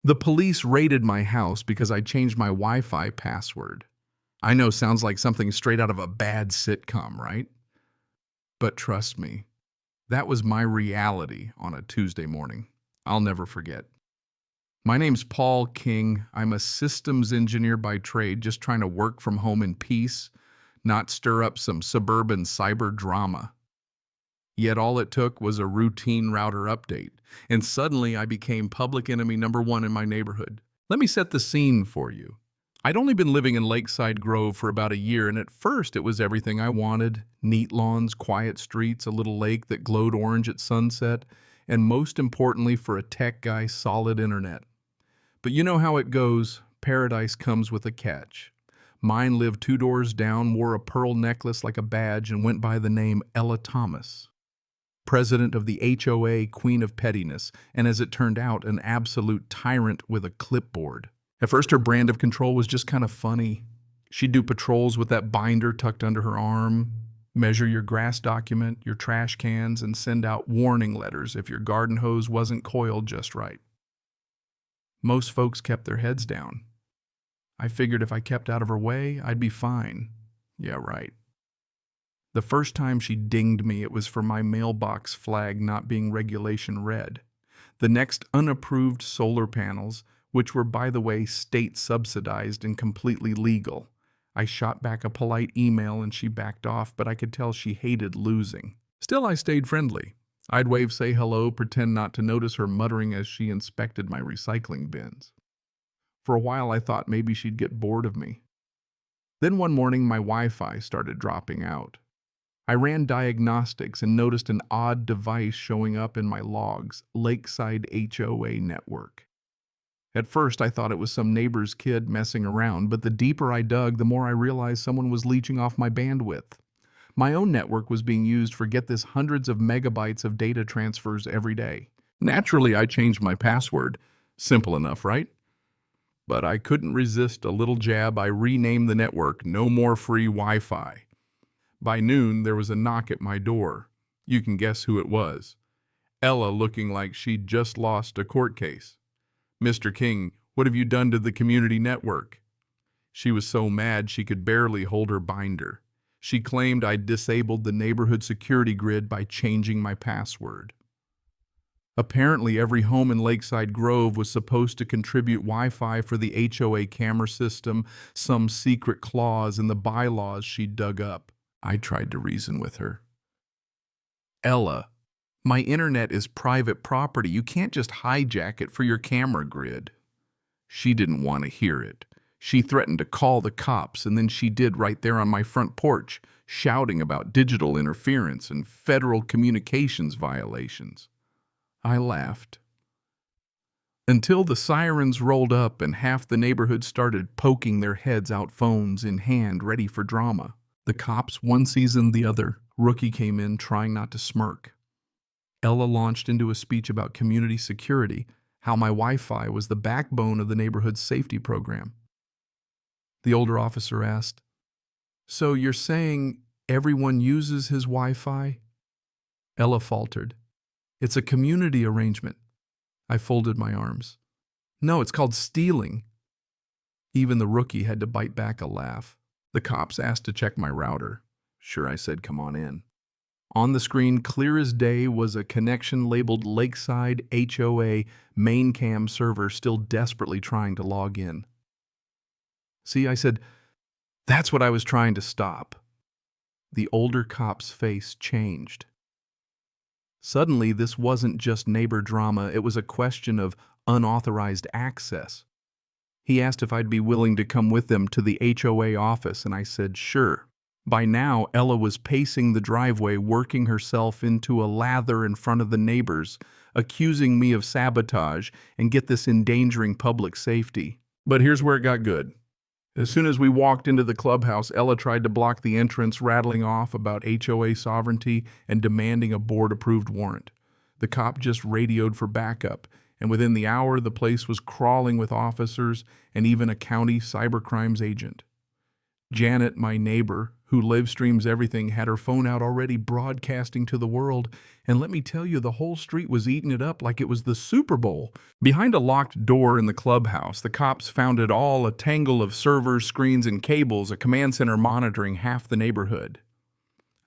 The police raided my house because I changed my Wi-Fi password. I know, sounds like something straight out of a bad sitcom, right? But trust me, that was my reality on a Tuesday morning. I'll never forget. My name's Paul King. I'm a systems engineer by trade, just trying to work from home in peace, not stir up some suburban cyber drama. Yet all it took was a routine router update, and suddenly I became public enemy number one in my neighborhood. Let me set the scene for you. I'd only been living in Lakeside Grove for about a year, and at first it was everything I wanted: neat lawns, quiet streets, a little lake that glowed orange at sunset, and most importantly for a tech guy, solid internet. But you know how it goes. Paradise comes with a catch. Mine lived 2 doors down, wore a pearl necklace like a badge, and went by the name Ella Thomas, president of the HOA, queen of pettiness, and as it turned out, an absolute tyrant with a clipboard. At first, her brand of control was just kind of funny. She'd do patrols with that binder tucked under her arm, measure your grass document, your trash cans, and send out warning letters if your garden hose wasn't coiled just right. Most folks kept their heads down. I figured if I kept out of her way, I'd be fine. Yeah, right. The first time she dinged me, it was for my mailbox flag not being regulation red. The next, unapproved solar panels, which were, by the way, state subsidized and completely legal. I shot back a polite email and she backed off, but I could tell she hated losing. Still, I stayed friendly. I'd wave, say hello, pretend not to notice her muttering as she inspected my recycling bins. For a while, I thought maybe she'd get bored of me. Then one morning, my Wi-Fi started dropping out. I ran diagnostics and noticed an odd device showing up in my logs: Lakeside HOA network. At first, I thought it was some neighbor's kid messing around, but the deeper I dug, the more I realized someone was leeching off my bandwidth. My own network was being used for, get this, hundreds of megabytes of data transfers every day. Naturally, I changed my password. Simple enough, right? But I couldn't resist a little jab. I renamed the network No More Free Wi-Fi. By noon, there was a knock at my door. You can guess who it was. Ella, looking like she'd just lost a court case. "Mr. King, what have you done to the community network?" She was so mad she could barely hold her binder. She claimed I'd disabled the neighborhood security grid by changing my password. Apparently, every home in Lakeside Grove was supposed to contribute Wi-Fi for the HOA camera system, some secret clause in the bylaws she'd dug up. I tried to reason with her. "Ella, my internet is private property. You can't just hijack it for your camera grid." She didn't want to hear it. She threatened to call the cops, and then she did right there on my front porch, shouting about digital interference and federal communications violations. I laughed. Until the sirens rolled up and half the neighborhood started poking their heads out, phones in hand, ready for drama. The cops, one seasoned the other. Rookie came in, trying not to smirk. Ella launched into a speech about community security, how my Wi-Fi was the backbone of the neighborhood's safety program. The older officer asked, "So you're saying everyone uses his Wi-Fi?" Ella faltered. "It's a community arrangement." I folded my arms. "No, it's called stealing." Even the rookie had to bite back a laugh. The cops asked to check my router. Sure, I said, "Come on in." On the screen, clear as day, was a connection labeled Lakeside HOA main cam server, still desperately trying to log in. "See," I said, "that's what I was trying to stop." The older cop's face changed. Suddenly, this wasn't just neighbor drama, it was a question of unauthorized access. He asked if I'd be willing to come with them to the HOA office, and I said sure. By now, Ella was pacing the driveway, working herself into a lather in front of the neighbors, accusing me of sabotage and, get this, endangering public safety. But here's where it got good. As soon as we walked into the clubhouse, Ella tried to block the entrance, rattling off about HOA sovereignty and demanding a board-approved warrant. The cop just radioed for backup, and within the hour, the place was crawling with officers and even a county cybercrimes agent. Janet, my neighbor, who live streams everything, had her phone out already broadcasting to the world, and let me tell you, the whole street was eating it up like it was the Super Bowl. Behind a locked door in the clubhouse, the cops found it all, a tangle of servers, screens, and cables, a command center monitoring half the neighborhood.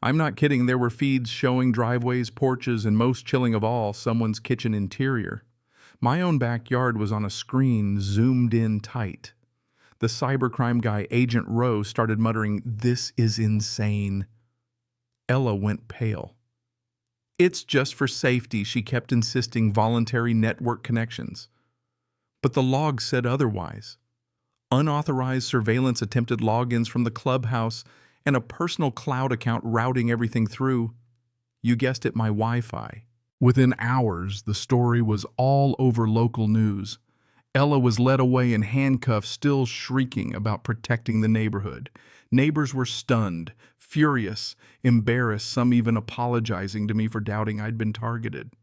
I'm not kidding, there were feeds showing driveways, porches, and most chilling of all, someone's kitchen interior. My own backyard was on a screen zoomed in tight. The cybercrime guy, Agent Rowe, started muttering, "This is insane." Ella went pale. "It's just for safety," she kept insisting, "voluntary network connections." But the log said otherwise. Unauthorized surveillance, attempted logins from the clubhouse, and a personal cloud account routing everything through. You guessed it, my Wi-Fi. Within hours, the story was all over local news. Ella was led away in handcuffs, still shrieking about protecting the neighborhood. Neighbors were stunned, furious, embarrassed, some even apologizing to me for doubting I'd been targeted.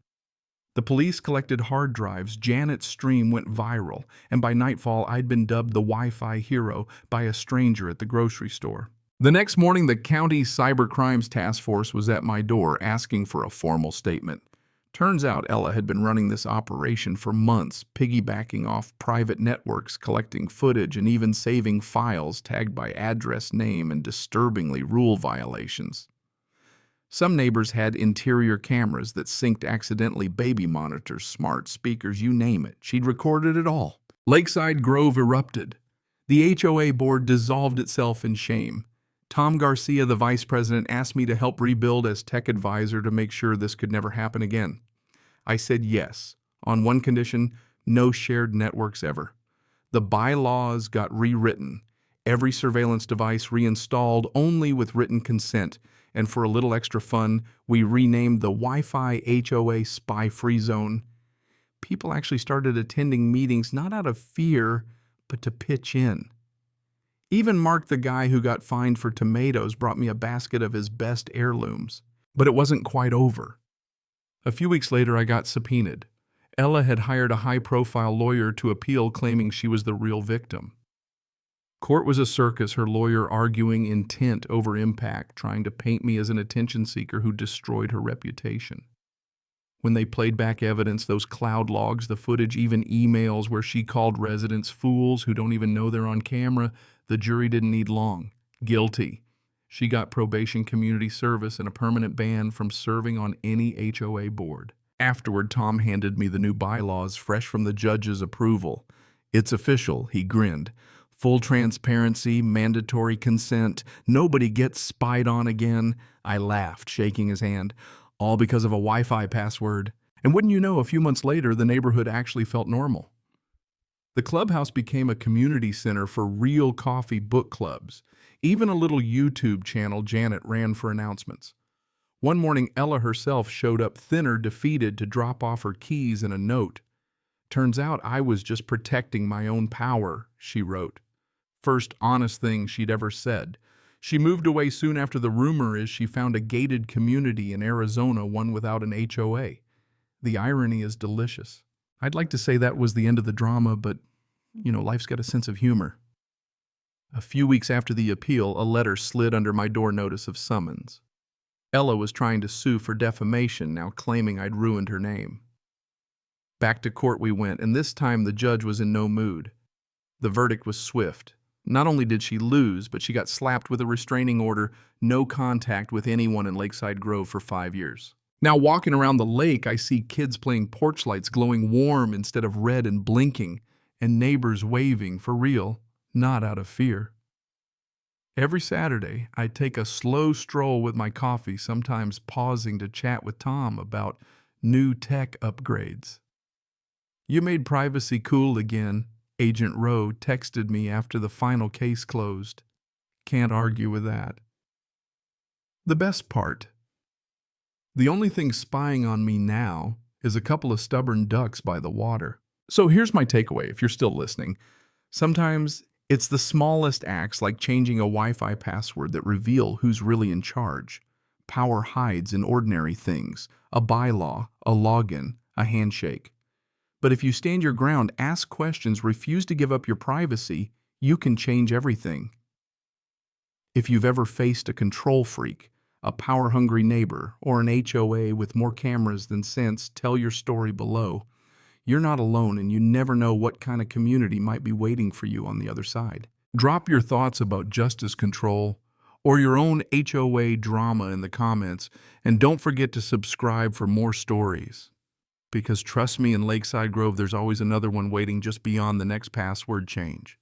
The police collected hard drives, Janet's stream went viral, and by nightfall I'd been dubbed the Wi-Fi hero by a stranger at the grocery store. The next morning, the county cyber crimes task force was at my door asking for a formal statement. Turns out Ella had been running this operation for months, piggybacking off private networks, collecting footage, and even saving files tagged by address, name, and disturbingly rule violations. Some neighbors had interior cameras that synced accidentally, baby monitors, smart speakers, you name it. She'd recorded it all. Lakeside Grove erupted. The HOA board dissolved itself in shame. Tom Garcia, the vice president, asked me to help rebuild as tech advisor to make sure this could never happen again. I said yes, on one condition: no shared networks ever. The bylaws got rewritten, every surveillance device reinstalled only with written consent, and for a little extra fun, we renamed the Wi-Fi HOA Spy-Free Zone. People actually started attending meetings not out of fear, but to pitch in. Even Mark, the guy who got fined for tomatoes, brought me a basket of his best heirlooms. But it wasn't quite over. A few weeks later, I got subpoenaed. Ella had hired a high-profile lawyer to appeal, claiming she was the real victim. Court was a circus, her lawyer arguing intent over impact, trying to paint me as an attention seeker who destroyed her reputation. When they played back evidence, those cloud logs, the footage, even emails where she called residents fools who don't even know they're on camera, the jury didn't need long. Guilty. She got probation, community service, and a permanent ban from serving on any HOA board. Afterward, Tom handed me the new bylaws, fresh from the judge's approval. "It's official," he grinned. "Full transparency, mandatory consent, nobody gets spied on again." I laughed, shaking his hand. All because of a Wi-Fi password. And wouldn't you know, a few months later, the neighborhood actually felt normal. The clubhouse became a community center for real coffee book clubs. Even a little YouTube channel Janet ran for announcements. One morning, Ella herself showed up thinner, defeated, to drop off her keys and a note. "Turns out I was just protecting my own power," she wrote. First honest thing she'd ever said. She moved away soon after. The rumor is she found a gated community in Arizona, one without an HOA. The irony is delicious. I'd like to say that was the end of the drama, but, life's got a sense of humor. A few weeks after the appeal, a letter slid under my door, notice of summons. Ella was trying to sue for defamation, now claiming I'd ruined her name. Back to court we went, and this time the judge was in no mood. The verdict was swift. Not only did she lose, but she got slapped with a restraining order, no contact with anyone in Lakeside Grove for 5 years. Now walking around the lake, I see kids playing porch lights glowing warm instead of red and blinking, and neighbors waving for real, not out of fear. Every Saturday, I take a slow stroll with my coffee, sometimes pausing to chat with Tom about new tech upgrades. "You made privacy cool again," Agent Rowe texted me after the final case closed. Can't argue with that. The best part: the only thing spying on me now is a couple of stubborn ducks by the water. So here's my takeaway, if you're still listening. Sometimes it's the smallest acts, like changing a Wi-Fi password, that reveal who's really in charge. Power hides in ordinary things: a bylaw, a login, a handshake. But if you stand your ground, ask questions, refuse to give up your privacy, you can change everything. If you've ever faced a control freak, a power-hungry neighbor, or an HOA with more cameras than sense, tell your story below. You're not alone, and you never know what kind of community might be waiting for you on the other side. Drop your thoughts about justice control or your own HOA drama in the comments, and don't forget to subscribe for more stories. Because trust me, in Lakeside Grove, there's always another one waiting just beyond the next password change.